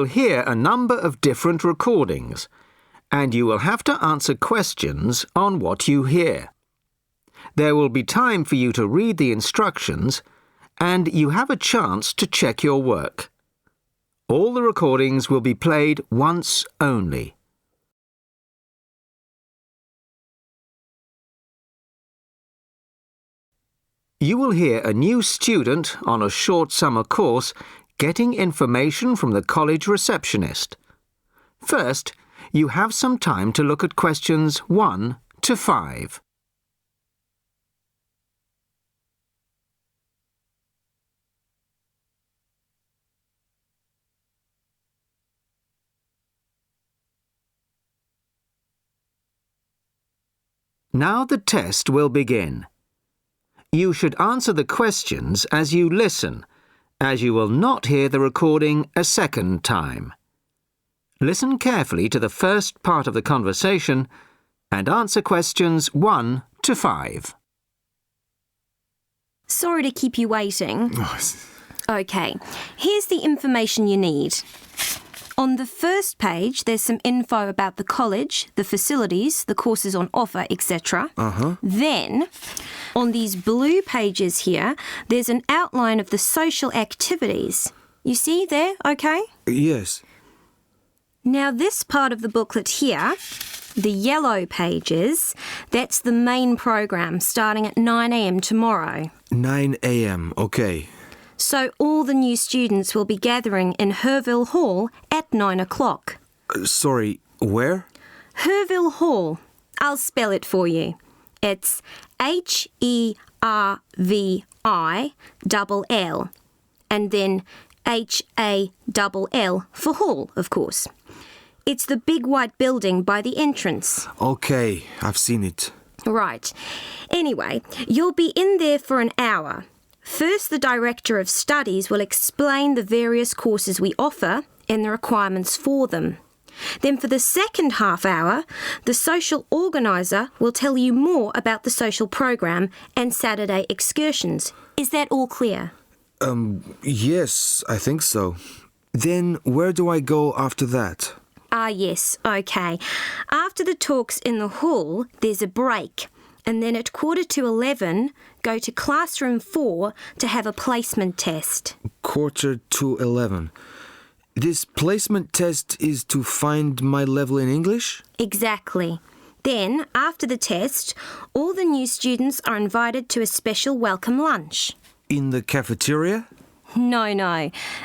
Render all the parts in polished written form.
hear a number of different recordings, and you will have to answer questions on what you hear. There will be time for you to read the instructions, and you have a chance to check your work. All the recordings will be played once only. You will hear a new student on a short summer course getting information from the college receptionist. First, you have some time to look at questions 1 to 5. Now the test will begin. You should answer the questions as you listen, as you will not hear the recording a second time. Listen carefully to the first part of the conversation and answer questions 1 to 5. Sorry to keep you waiting. OK, here's the information you need. On the first page, there's some info about the college, the facilities, the courses on offer, etc. Then, on these blue pages here, there's an outline of the social activities. You see there, OK? Yes. Now, this part of the booklet here, the yellow pages, that's the main program starting at 9 a.m. tomorrow. 9 a.m., OK. So all the new students will be gathering in Herville Hall at 9 o'clock. Sorry, where? Herville Hall. I'll spell it for you. It's Hervill, and then Hall for hall, of course. It's the big white building by the entrance. OK, I've seen it. Right. Anyway, you'll be in there for an hour. First, the Director of Studies will explain the various courses we offer and the requirements for them. Then for the second half hour, the social organiser will tell you more about the social program and Saturday excursions. Is that all clear? Yes, I think so. Then where do I go after that? Yes, OK. After the talks in the hall, there's a break. And then at 11:15, go to classroom 4 to have a placement test. 11:45. This placement test is to find my level in English? Exactly. Then, after the test, all the new students are invited to a special welcome lunch. In the cafeteria? No,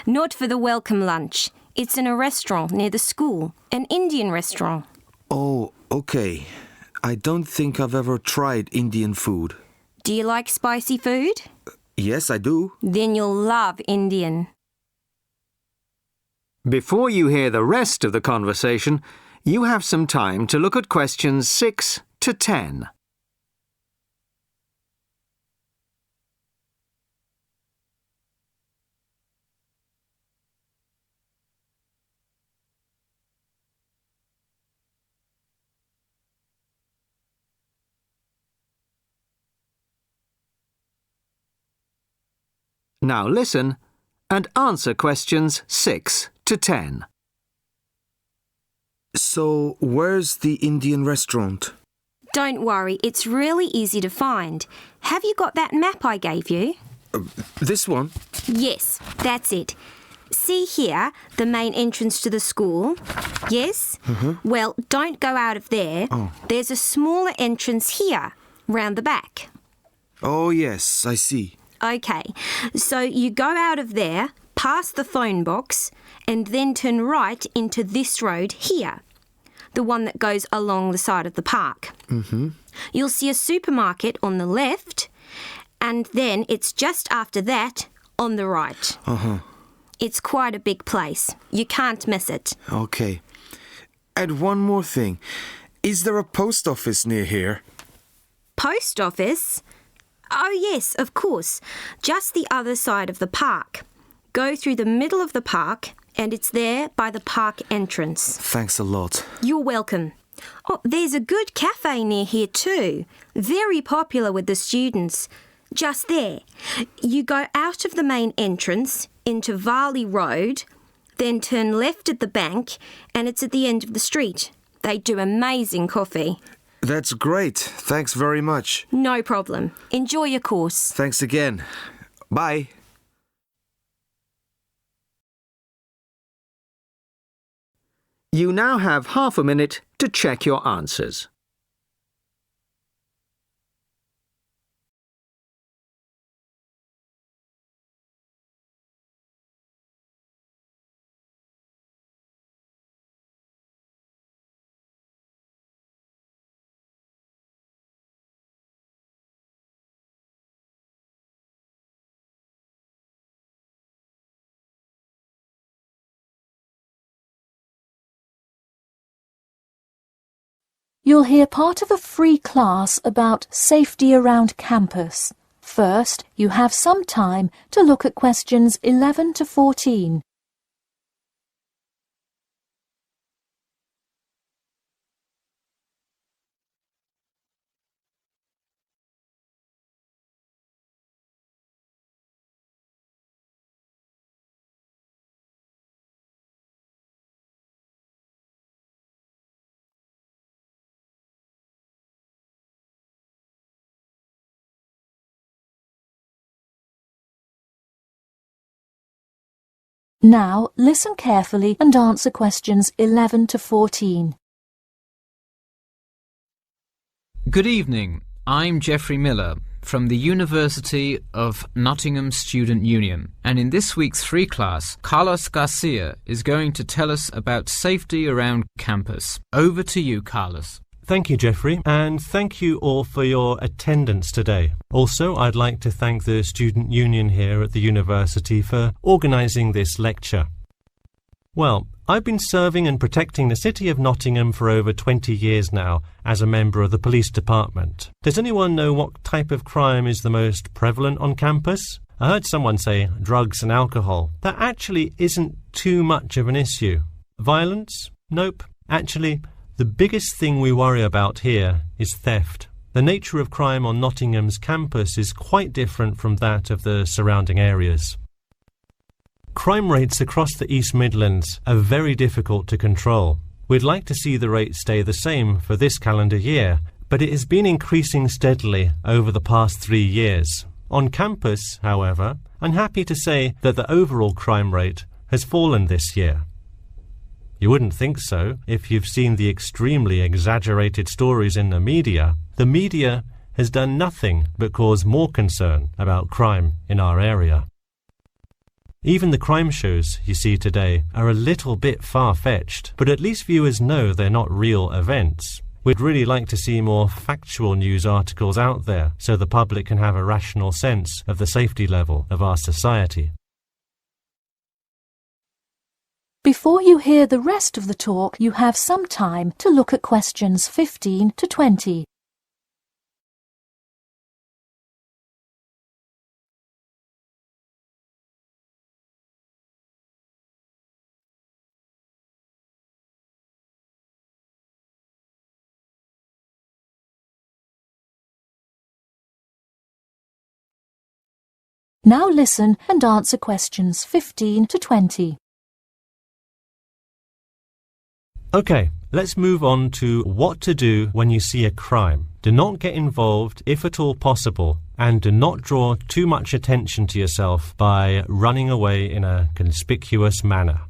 not for the welcome lunch. It's in a restaurant near the school, an Indian restaurant. Oh, OK. I don't think I've ever tried Indian food. Do you like spicy food? Yes, I do. Then you'll love Indian. Before you hear the rest of the conversation, you have some time to look at questions 6 to 10. Now listen and answer questions 6 to 10. So, where's the Indian restaurant? Don't worry, it's really easy to find. Have you got that map I gave you? This one? Yes, that's it. See here, the main entrance to the school? Yes? Well, don't go out of there. There's a smaller entrance here, round the back. Oh, yes, I see. OK, so you go out of there, past the phone box, and then turn right into this road here, the one that goes along the side of the park. You'll see a supermarket on the left, and then it's just after that on the right. It's quite a big place. You can't miss it. OK. And one more thing. Is there a post office near here? Post office? Oh, yes, of course. Just the other side of the park. Go through the middle of the park, and it's there by the park entrance. Thanks a lot. You're welcome. Oh, there's a good cafe near here too. Very popular with the students. Just there. You go out of the main entrance into Varley Road, Then turn left at the bank and it's at the end of the street. They do amazing coffee. That's great. Thanks very much. No problem. Enjoy your course. Thanks again. Bye. You now have half a minute to check your answers. You'll hear part of a free class about safety around campus. First, you have some time to look at questions 11 to 14. Now, listen carefully and answer questions 11 to 14. Good evening. I'm Geoffrey Miller from the University of Nottingham Student Union, and in this week's free class, Carlos Garcia is going to tell us about safety around campus. Over to you, Carlos. Thank you, Geoffrey, and thank you all for your attendance today. Also, I'd like to thank the Student Union here at the university for organising this lecture. Well, I've been serving and protecting the city of Nottingham for over 20 years now as a member of the police department. Does anyone know what type of crime is the most prevalent on campus? I heard someone say drugs and alcohol. That actually isn't too much of an issue. Violence? Nope. Actually, the biggest thing we worry about here is theft. The nature of crime on Nottingham's campus is quite different from that of the surrounding areas. Crime rates across the East Midlands are very difficult to control. We'd like to see the rate stay the same for this calendar year, but it has been increasing steadily over the past 3 years. On campus, however, I'm happy to say that the overall crime rate has fallen this year. You wouldn't think so if you've seen the extremely exaggerated stories in the media. The media has done nothing but cause more concern about crime in our area. Even the crime shows you see today are a little bit far-fetched, but at least viewers know they're not real events. We'd really like to see more factual news articles out there so the public can have a rational sense of the safety level of our society. Before you hear the rest of the talk, you have some time to look at questions 15 to 20. Now listen and answer questions 15 to 20. Okay, let's move on to what to do when you see a crime. Do not get involved if at all possible, and do not draw too much attention to yourself by running away in a conspicuous manner.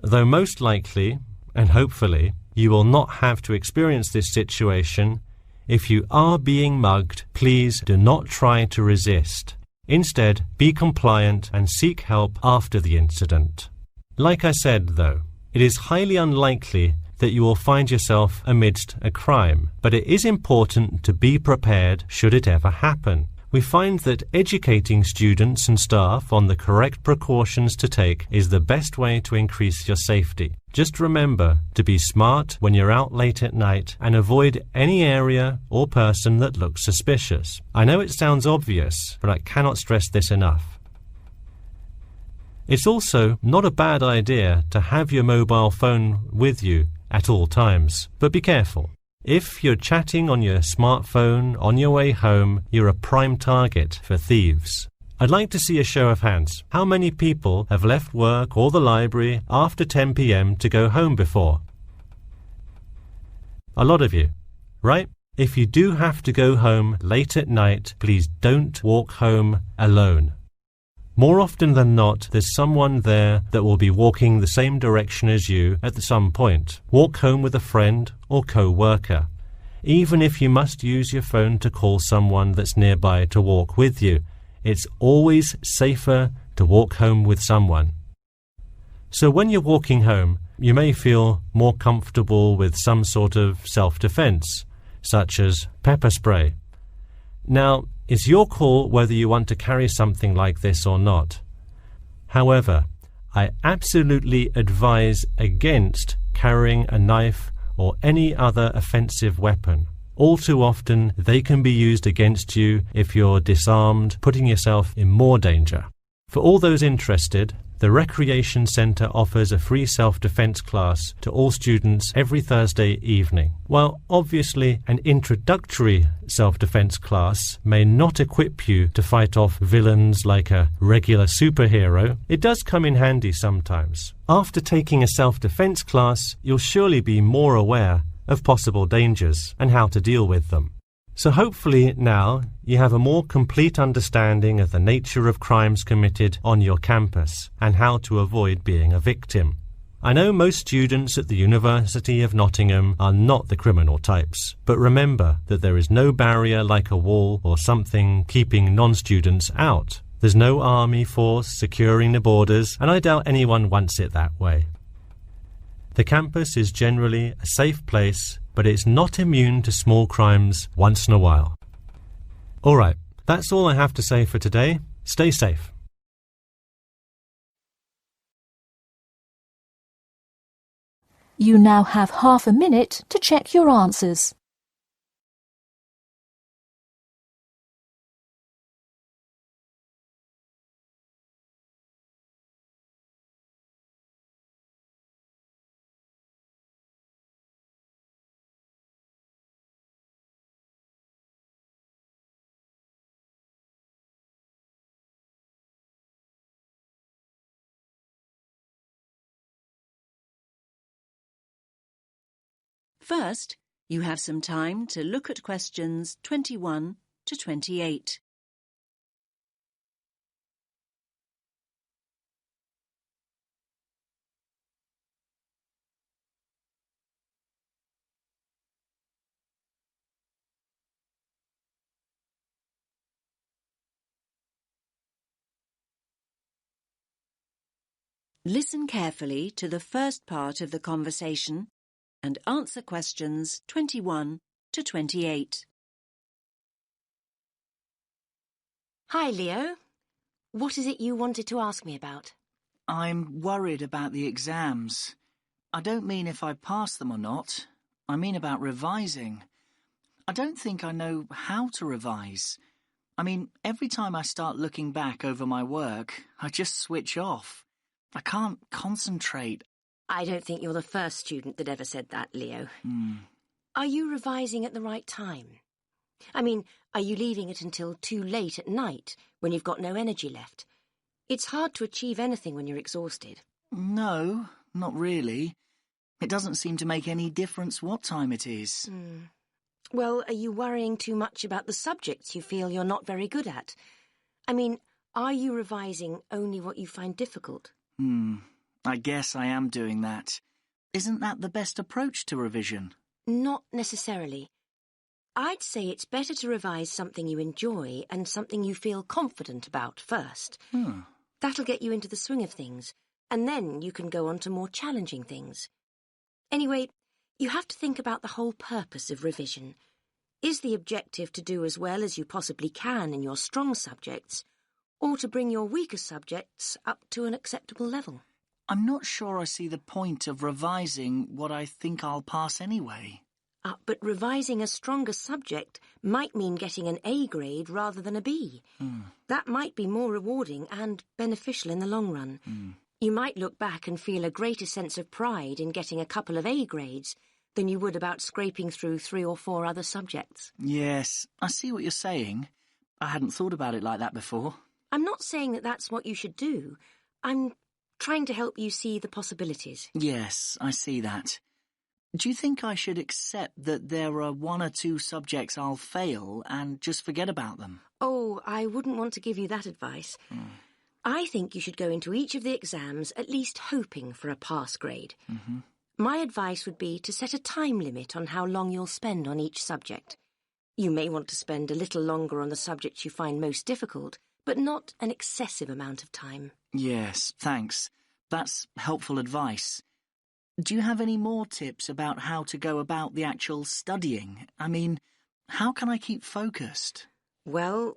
Though most likely, and hopefully, you will not have to experience this situation, if you are being mugged, please do not try to resist. Instead, be compliant and seek help after the incident. Like I said, though, it is highly unlikely that you will find yourself amidst a crime, but it is important to be prepared should it ever happen. We find that educating students and staff on the correct precautions to take is the best way to increase your safety. Just remember to be smart when you're out late at night and avoid any area or person that looks suspicious. I know it sounds obvious, but I cannot stress this enough. It's also not a bad idea to have your mobile phone with you at all times, but be careful. If you're chatting on your smartphone on your way home, you're a prime target for thieves. I'd like to see a show of hands. How many people have left work or the library after 10 p.m. to go home before? A lot of you, right? If you do have to go home late at night, please don't walk home alone. More often than not, there's someone there that will be walking the same direction as you at some point. Walk home with a friend or co-worker. Even if you must use your phone to call someone that's nearby to walk with you, it's always safer to walk home with someone. So when you're walking home, you may feel more comfortable with some sort of self-defense, such as pepper spray. Now, it's your call whether you want to carry something like this or not. However, I absolutely advise against carrying a knife or any other offensive weapon. All too often, they can be used against you if you're disarmed, putting yourself in more danger. For all those interested, the Recreation Centre offers a free self-defense class to all students every Thursday evening. While obviously an introductory self-defense class may not equip you to fight off villains like a regular superhero, it does come in handy sometimes. After taking a self-defense class, you'll surely be more aware of possible dangers and how to deal with them. So hopefully now you have a more complete understanding of the nature of crimes committed on your campus and how to avoid being a victim. I know most students at the University of Nottingham are not the criminal types, but remember that there is no barrier like a wall or something keeping non-students out. There's no army force securing the borders, and I doubt anyone wants it that way. The campus is generally a safe place, but it's not immune to small crimes once in a while. All right, that's all I have to say for today. Stay safe. You now have half a minute to check your answers. First, you have some time to look at questions 21 to 28. Listen carefully to the first part of the conversation and answer questions 21 to 28. Hi, Leo. What is it you wanted to ask me about? I'm worried about the exams. I don't mean if I pass them or not. I mean about revising. I don't think I know how to revise. I mean, every time I start looking back over my work, I just switch off. I can't concentrate. I don't think you're the first student that ever said that, Leo. Hmm. Are you revising at the right time? I mean, are you leaving it until too late at night when you've got no energy left? It's hard to achieve anything when you're exhausted. No, not really. It doesn't seem to make any difference what time it is. Well, are you worrying too much about the subjects you feel you're not very good at? I mean, are you revising only what you find difficult? I guess I am doing that. Isn't that the best approach to revision? Not necessarily. I'd say it's better to revise something you enjoy and something you feel confident about first. That'll get you into the swing of things, and then you can go on to more challenging things. Anyway, you have to think about the whole purpose of revision. Is the objective to do as well as you possibly can in your strong subjects, or to bring your weaker subjects up to an acceptable level? I'm not sure I see the point of revising what I think I'll pass anyway. But revising a stronger subject might mean getting an A grade rather than a B. That might be more rewarding and beneficial in the long run. You might look back and feel a greater sense of pride in getting a couple of A grades than you would about scraping through 3 or 4 other subjects. Yes, I see what you're saying. I hadn't thought about it like that before. I'm not saying that that's what you should do. I'm trying to help you see the possibilities. Yes, I see that. Do you think I should accept that there are 1 or 2 subjects I'll fail and just forget about them? Oh, I wouldn't want to give you that advice. I think you should go into each of the exams at least hoping for a pass grade. My advice would be to set a time limit on how long you'll spend on each subject. You may want to spend a little longer on the subjects you find most difficult, but not an excessive amount of time. Yes, thanks. That's helpful advice. Do you have any more tips about how to go about the actual studying? I mean, how can I keep focused? Well,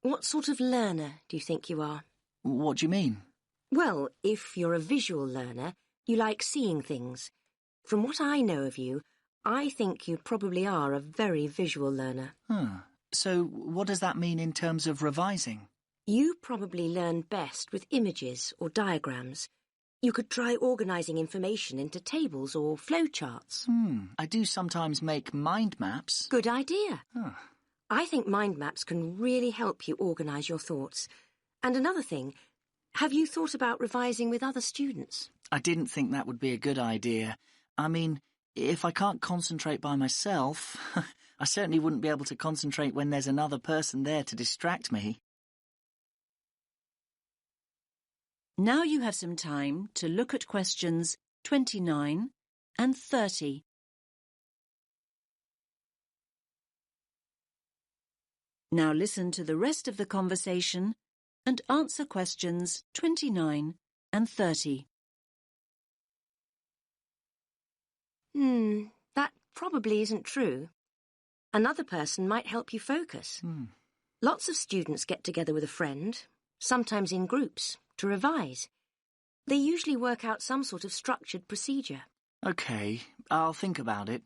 what sort of learner do you think you are? What do you mean? Well, if you're a visual learner, you like seeing things. From what I know of you, I think you probably are a very visual learner. So what does that mean in terms of revising? You probably learn best with images or diagrams. You could try organising information into tables or flowcharts. I do sometimes make mind maps. Good idea. I think mind maps can really help you organise your thoughts. And another thing, have you thought about revising with other students? I didn't think that would be a good idea. I mean, if I can't concentrate by myself, I certainly wouldn't be able to concentrate when there's another person there to distract me. Now you have some time to look at questions 29 and 30. Now listen to the rest of the conversation and answer questions 29 and 30. That probably isn't true. Another person might help you focus. Lots of students get together with a friend, sometimes in groups, to revise. They usually work out some sort of structured procedure. OK, I'll think about it.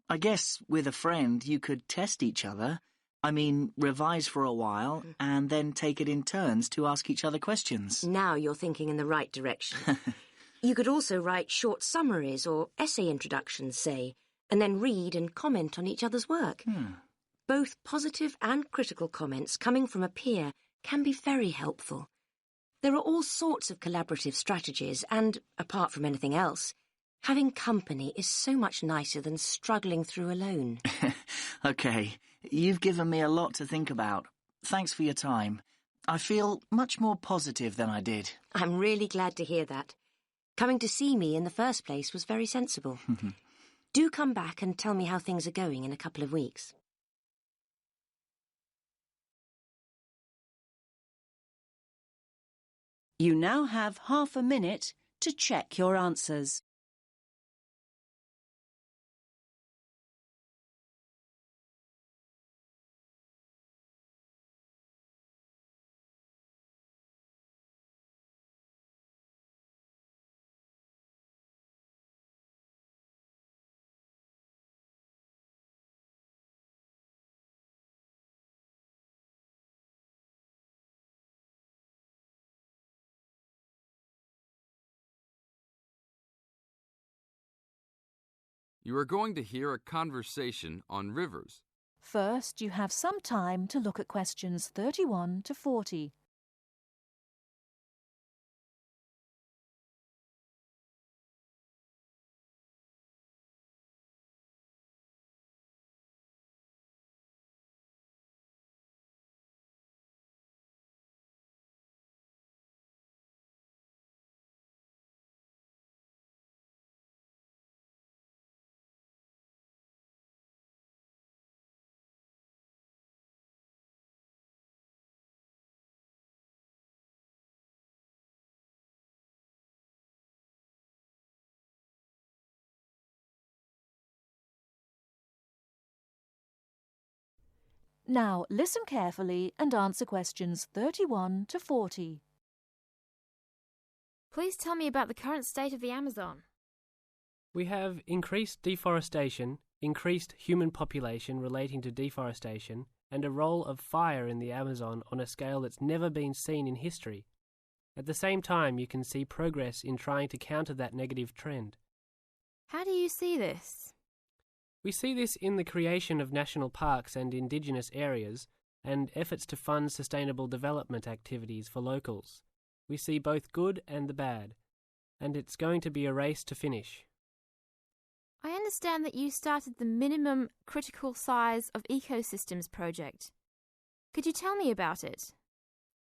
I guess with a friend you could test each other. I mean, revise for a while and then take it in turns to ask each other questions. Now you're thinking in the right direction. You could also write short summaries or essay introductions, say, and then read and comment on each other's work. Both positive and critical comments coming from a peer can be very helpful. There are all sorts of collaborative strategies and, apart from anything else, having company is so much nicer than struggling through alone. OK, you've given me a lot to think about. Thanks for your time. I feel much more positive than I did. I'm really glad to hear that. Coming to see me in the first place was very sensible. Do come back and tell me how things are going in a couple of weeks. You now have half a minute to check your answers. You are going to hear a conversation on rivers. First, you have some time to look at questions 31 to 40. Now, listen carefully and answer questions 31 to 40. Please tell me about the current state of the Amazon. We have increased deforestation, increased human population relating to deforestation, and a role of fire in the Amazon on a scale that's never been seen in history. At the same time, you can see progress in trying to counter that negative trend. How do you see this? We see this in the creation of national parks and indigenous areas, and efforts to fund sustainable development activities for locals. We see both good and the bad, and it's going to be a race to finish. I understand that you started the Minimum Critical Size of Ecosystems project. Could you tell me about it?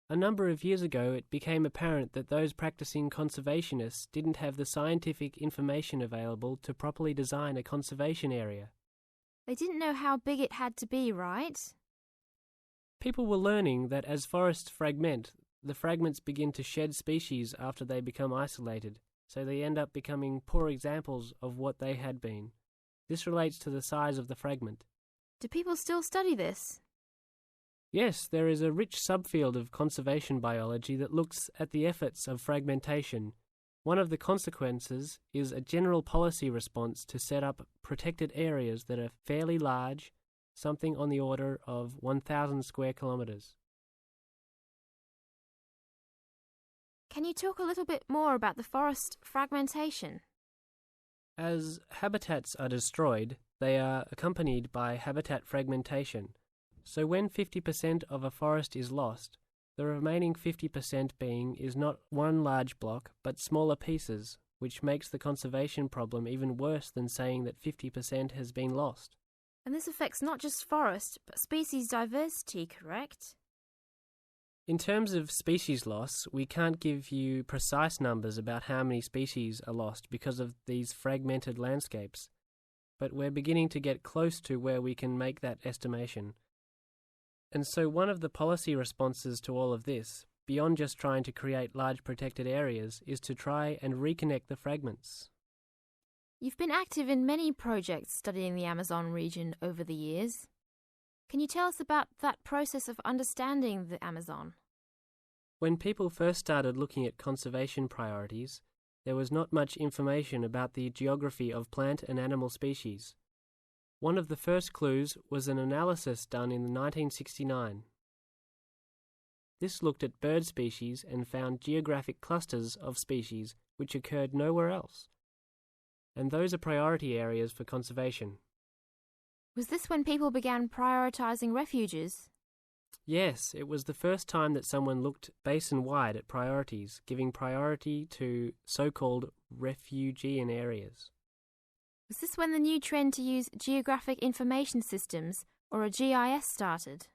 A number of years ago, it became apparent that those practicing conservationists didn't have the scientific information available to properly design a conservation area. They didn't know how big it had to be, right? People were learning that as forests fragment, the fragments begin to shed species after they become isolated, so they end up becoming poor examples of what they had been. This relates to the size of the fragment. Do people still study this? Yes, there is a rich subfield of conservation biology that looks at the efforts of fragmentation. One of the consequences is a general policy response to set up protected areas that are fairly large, something on the order of 1,000 square kilometres. Can you talk a little bit more about the forest fragmentation? As habitats are destroyed, they are accompanied by habitat fragmentation. So when 50% of a forest is lost, the remaining 50% being is not one large block, but smaller pieces, which makes the conservation problem even worse than saying that 50% has been lost. And this affects not just forest, but species diversity, correct? In terms of species loss, we can't give you precise numbers about how many species are lost because of these fragmented landscapes, but we're beginning to get close to where we can make that estimation. And so one of the policy responses to all of this, beyond just trying to create large protected areas, is to try and reconnect the fragments. You've been active in many projects studying the Amazon region over the years. Can you tell us about that process of understanding the Amazon? When people first started looking at conservation priorities, there was not much information about the geography of plant and animal species. One of the first clues was an analysis done in 1969. This looked at bird species and found geographic clusters of species which occurred nowhere else. And those are priority areas for conservation. Was this when people began prioritising refuges? Yes, it was the first time that someone looked basin-wide at priorities, giving priority to so-called refugean areas. Was this when the new trend to use Geographic Information Systems, or a GIS, started?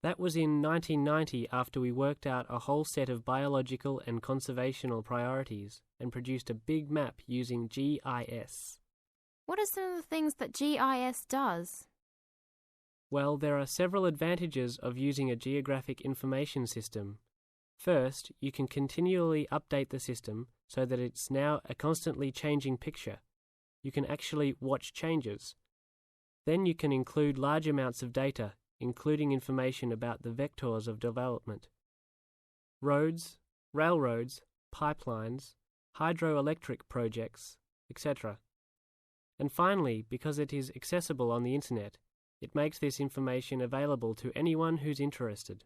That was in 1990 after we worked out a whole set of biological and conservational priorities and produced a big map using GIS. What are some of the things that GIS does? Well, there are several advantages of using a geographic information system. First, you can continually update the system so that it's now a constantly changing picture. You can actually watch changes. Then you can include large amounts of data, including information about the vectors of development. Roads, railroads, pipelines, hydroelectric projects, etc. And finally, because it is accessible on the internet, it makes this information available to anyone who's interested.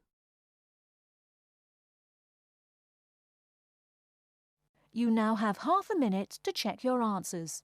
You now have half a minute to check your answers.